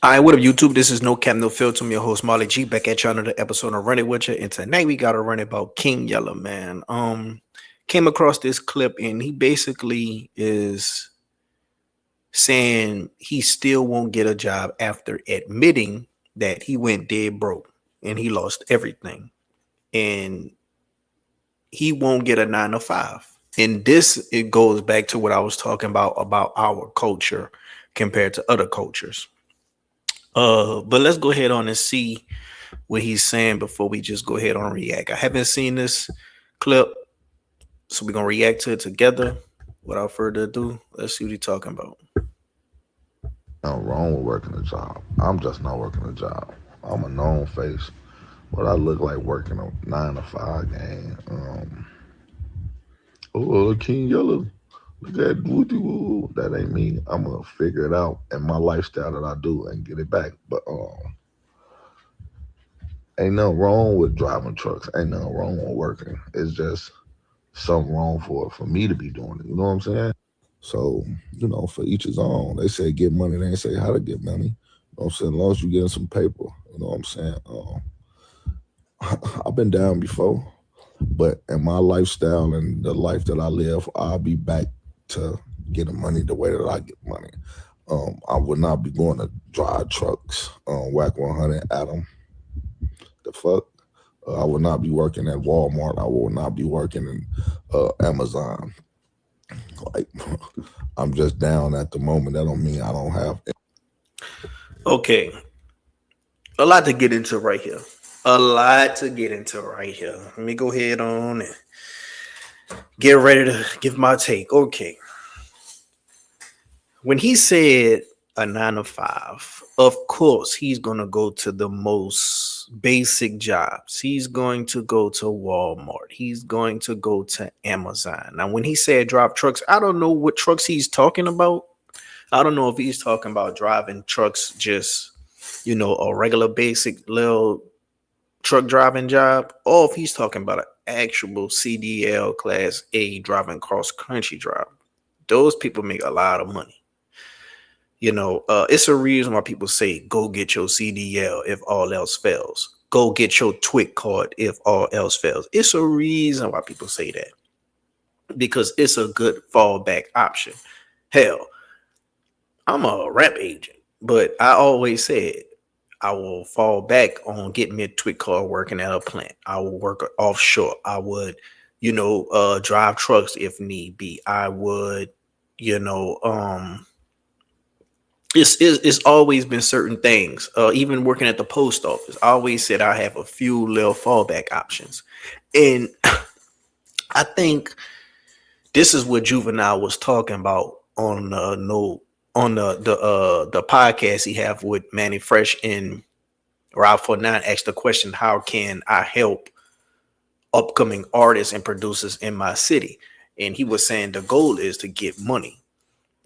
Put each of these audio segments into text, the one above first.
All right, what up, YouTube? This is No Cap, No Filter. I'm your host, Marley G. Back at you on another episode of Run It With You. And tonight we got to run about King Yella, man. Came across this clip and he basically is saying he still won't get a job after admitting that he went dead broke and he lost everything. And he won't get a 9 to 5. And this, it goes back to what I was talking about our culture compared to other cultures. But let's go ahead on and see what he's saying before we just go ahead on and react. I haven't seen this clip, so we're gonna react to it together. Without further ado, let's see what he's talking about. Nothing wrong with working a job. I'm just not working a job. I'm a known face. What I look like working a 9 to 5 game. Oh, King Yellow. Look at Woody Woo. That ain't me. I'm gonna figure it out and my lifestyle that I do and get it back. But ain't nothing wrong with driving trucks. Ain't nothing wrong with working. It's just something wrong for me to be doing it. You know what I'm saying? So, for each his own. They say get money, they ain't say how to get money. You know what I'm saying? As long as you getting some paper, you know what I'm saying? I've been down before, but in my lifestyle and the life that I live, I'll be back to getting money the way that I get money. I would not be going to drive trucks, whack 100 at them. The fuck? I would not be working at Walmart. I will not be working in Amazon. Like, I'm just down at the moment. That don't mean I don't have. Okay, a lot to get into right here. A lot to get into right here. Let me go ahead on and get ready to give my take. Okay, when he said a 9 to 5, of course he's gonna go to the most basic jobs. He's going to go to Walmart. He's going to go to Amazon. Now, when he said drop trucks, I don't know what trucks he's talking about. I don't know if he's talking about driving trucks, just a regular basic little truck driving job, or if he's talking about an actual CDL class A driving cross country drive. Those people make a lot of money. It's a reason why people say go get your CDL if all else fails. Go get your TWIC card if all else fails. It's a reason why people say that, because it's a good fallback option. Hell, I'm a rep agent, but I always said I will fall back on getting me a TWIC card working at a plant. I will work offshore. I would, drive trucks if need be. I would, you know, um, it's always been certain things. Even working at the post office, I always said I have a few little fallback options, and I think this is what Juvenile was talking about on no on the podcast he have with Manny Fresh and Rob 49 asked the question, how can I help upcoming artists and producers in my city? And he was saying the goal is to get money.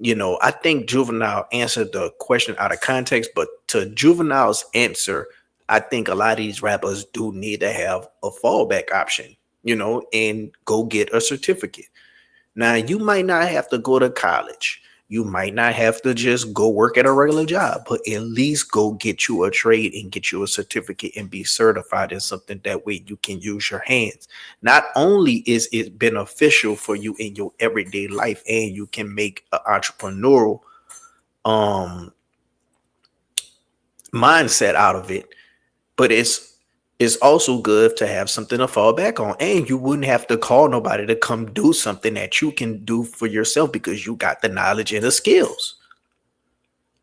I think Juvenile answered the question out of context, but to Juvenile's answer, I think a lot of these rappers do need to have a fallback option, and go get a certificate. Now, you might not have to go to college. You might not have to just go work at a regular job, but at least go get you a trade and get you a certificate and be certified in something. That way you can use your hands. Not only is it beneficial for you in your everyday life, and you can make an entrepreneurial um mindset out of it, but it's also good to have something to fall back on, and you wouldn't have to call nobody to come do something that you can do for yourself because you got the knowledge and the skills.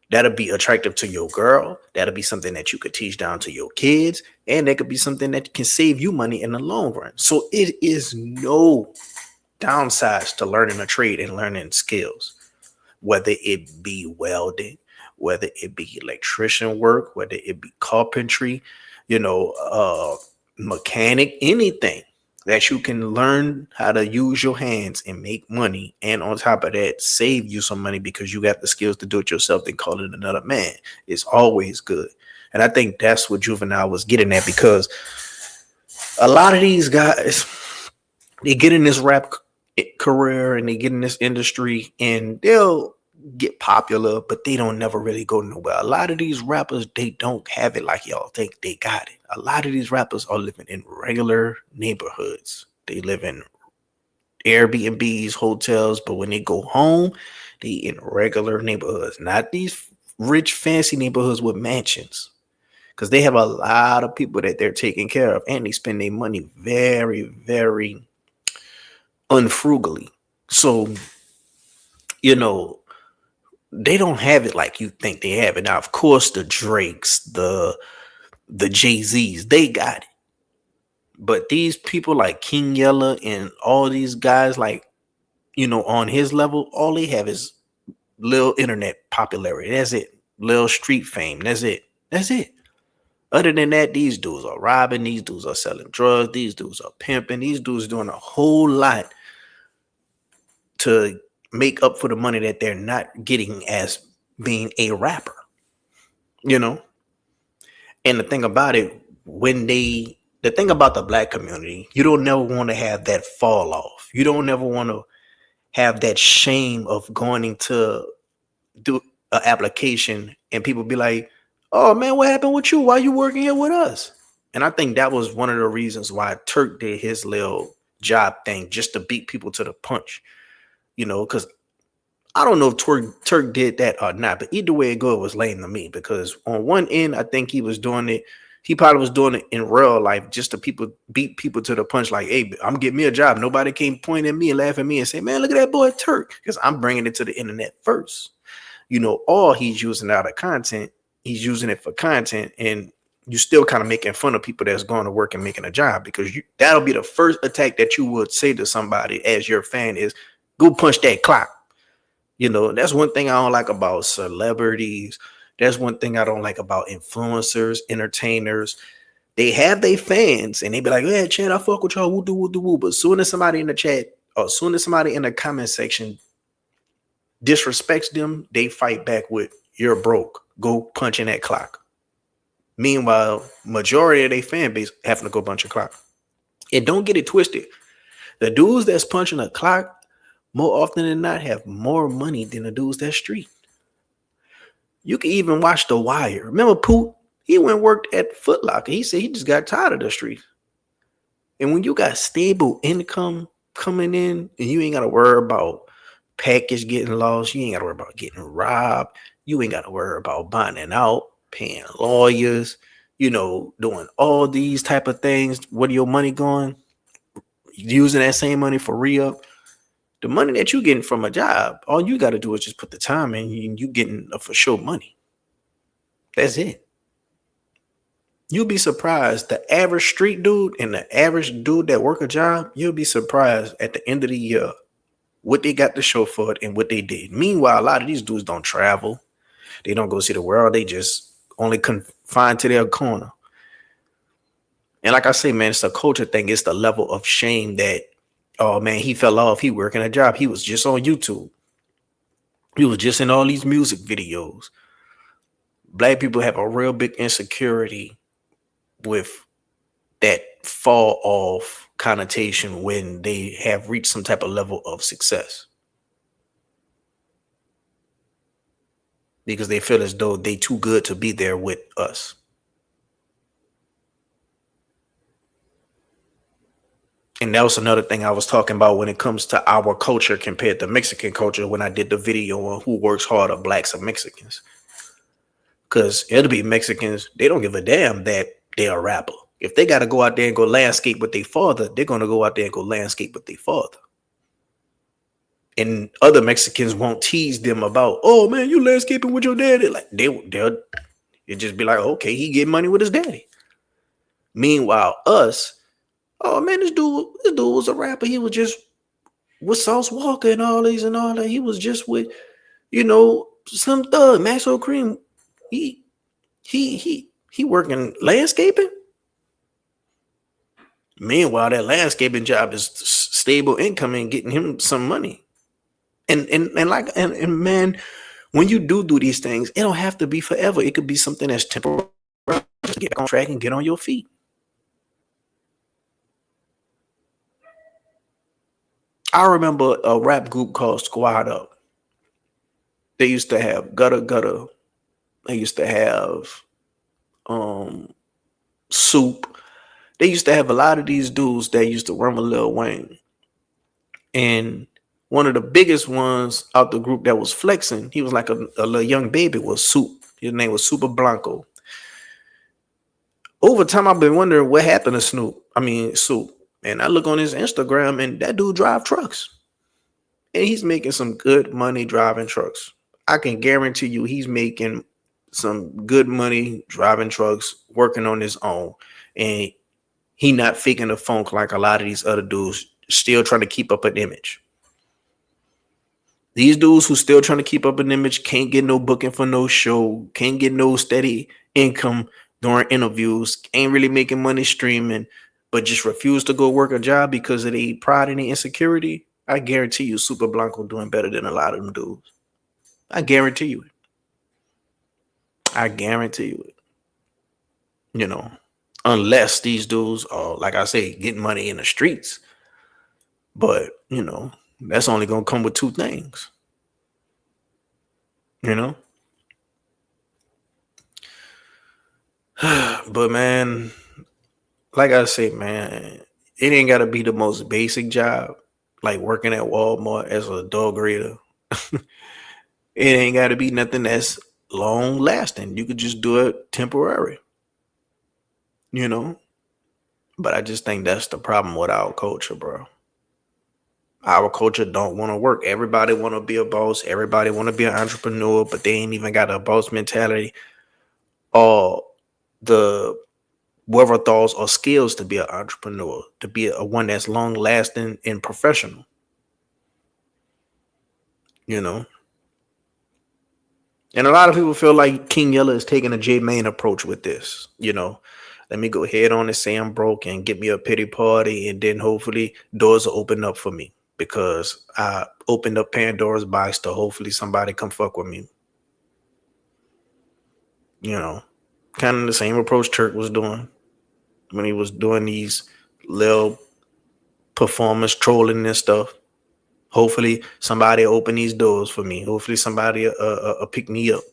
That'll be attractive to your girl. That'll be something that you could teach down to your kids, and that could be something that can save you money in the long run. So it is no downsides to learning a trade and learning skills, whether it be welding, whether it be electrician work, whether it be carpentry, you know, uh, mechanic, anything that you can learn how to use your hands and make money. And on top of that, save you some money because you got the skills to do it yourself and call it another man. It's always good. And I think that's what Juvenile was getting at, because a lot of these guys, they get in this rap career and they get in this industry, and get popular, but they don't never really go nowhere. A lot of these rappers, they don't have it like y'all think they got it. A lot of these rappers are living in regular neighborhoods. They live in Airbnbs, hotels, but when they go home, they in regular neighborhoods, not these rich, fancy neighborhoods with mansions. Because they have a lot of people that they're taking care of, and they spend their money very, very unfrugally. So, you know, they don't have it like you think they have it. Now, of course, the Drakes, the Jay-Z's, they got it. But these people like King Yella and all these guys, like, on his level, all they have is little internet popularity. That's it. Little street fame. That's it. That's it. Other than that, these dudes are robbing. These dudes are selling drugs. These dudes are pimping. These dudes doing a whole lot to make up for the money that they're not getting as being a rapper. You know, and the thing about it, the thing about the black community, you don't never want to have that fall off. You don't never want to have that shame of going into do an application and people be like, "Oh man, what happened with you? Why you working here with us?" And I think that was one of the reasons why Turk did his little job thing, just to beat people to the punch. Because I don't know if Turk did that or not, but either way it go, it was lame to me. Because on one end, I think he was doing it. He probably was doing it in real life just to beat people to the punch. Like, hey, I'm getting me a job. Nobody can point at me and laugh at me and say, "Man, look at that boy Turk," because I'm bringing it to the internet first. All he's using out of content, he's using it for content, and you still kind of making fun of people that's going to work and making a job, because that'll be the first attack that you would say to somebody as your fan is, "Go punch that clock." That's one thing I don't like about celebrities. That's one thing I don't like about influencers, entertainers. They have their fans and they be like, "Yeah, chat, I fuck with y'all, woo do woo do woo." But soon as somebody in the chat or soon as somebody in the comment section disrespects them, they fight back with, "You're broke. Go punch in that clock." Meanwhile, majority of their fan base having to go punch a clock. And don't get it twisted. The dudes that's punching a clock more often than not have more money than the dudes that street. You can even watch The Wire. Remember Poot? He went and worked at Foot Locker. He said he just got tired of the streets. And when you got stable income coming in and you ain't got to worry about package getting lost, you ain't got to worry about getting robbed, you ain't got to worry about bonding out, paying lawyers, doing all these type of things. Where your money going? Using that same money for re-up. The money that you getting from a job, all you got to do is just put the time in, and you getting a for sure money. That's it. You'll be surprised. The average street dude and the average dude that work a job, you'll be surprised at the end of the year what they got to show for it and what they did. Meanwhile, a lot of these dudes don't travel. They don't go see the world. They just only confined to their corner. And like I say, man, it's a culture thing. It's the level of shame that, oh man, he fell off. He working a job. He was just on YouTube. He was just in all these music videos. Black people have a real big insecurity with that fall off connotation when they have reached some type of level of success, because they feel as though they too good to be there with us. And that was another thing I was talking about when it comes to our culture compared to Mexican culture when I did the video on who works harder, blacks or Mexicans. Because it'll be Mexicans, they don't give a damn that they're a rapper. If they got to go out there and go landscape with their father, they're going to go out there and go landscape with their father. And other Mexicans won't tease them about, "Oh man, you landscaping with your daddy." Like they'll just be like, "Okay, he get money with his daddy." Meanwhile, us, "Oh man, this dude was a rapper. He was just with Sauce Walker and all these and all that. He was just with, some thug, Maxwell Cream. He working landscaping." Meanwhile, that landscaping job is stable income and getting him some money. And man, when you do these things, it don't have to be forever. It could be something that's temporary to get on track and get on your feet. I remember a rap group called Squad Up. They used to have Gutter Gutter. They used to have um Soup. They used to have a lot of these dudes that used to run with Lil Wayne. And one of the biggest ones out the group that was flexing, he was like a little young baby, was Soup. His name was Super Blanco. Over time, I've been wondering what happened to Soup. And I look on his Instagram, and that dude drive trucks, and he's making some good money driving trucks. I can guarantee you, he's making some good money driving trucks, working on his own, and he not faking the funk like a lot of these other dudes, still trying to keep up an image. These dudes who still trying to keep up an image can't get no booking for no show, can't get no steady income during interviews, ain't really making money streaming, but just refuse to go work a job because of the pride and the insecurity. I guarantee you, Super Blanco doing better than a lot of them dudes. I guarantee you it. I guarantee you it. You know, unless these dudes are, like I say, getting money in the streets. But, that's only going to come with two things, you know? But, man, like I say, man, it ain't got to be the most basic job, like working at Walmart as a dog grader. It ain't got to be nothing that's long lasting. You could just do it temporary, you know? But I just think that's the problem with our culture, bro. Our culture don't want to work. Everybody want to be a boss. Everybody want to be an entrepreneur, but they ain't even got a boss mentality or the wherewithals or skills to be an entrepreneur, to be a one that's long lasting and professional. You know, and a lot of people feel like King Yella is taking a J Main approach with this. Let me go head on and say I'm broke and get me a pity party, and then hopefully doors will open up for me because I opened up Pandora's box to hopefully somebody come fuck with me. Kind of the same approach Turk was doing when he was doing these little performance trolling and stuff. Hopefully somebody open these doors for me. Hopefully somebody pick me up.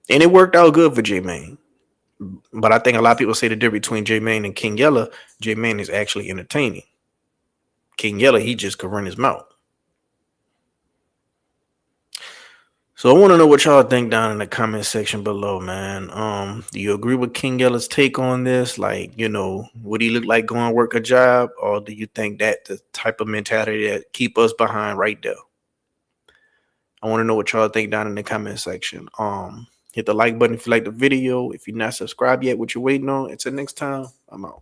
And it worked out good for J Main. But I think a lot of people say the difference between J Main and King Yella. J Main is actually entertaining. King Yella, he just could run his mouth. So I want to know what y'all think down in the comment section below, man. Do you agree with King Yella's take on this? Like, would he look like going work a job, or do you think that the type of mentality that keep us behind right there? I want to know what y'all think down in the comment section. Hit the like button if you like the video. If you're not subscribed yet, what you waiting on? Until next time, I'm out.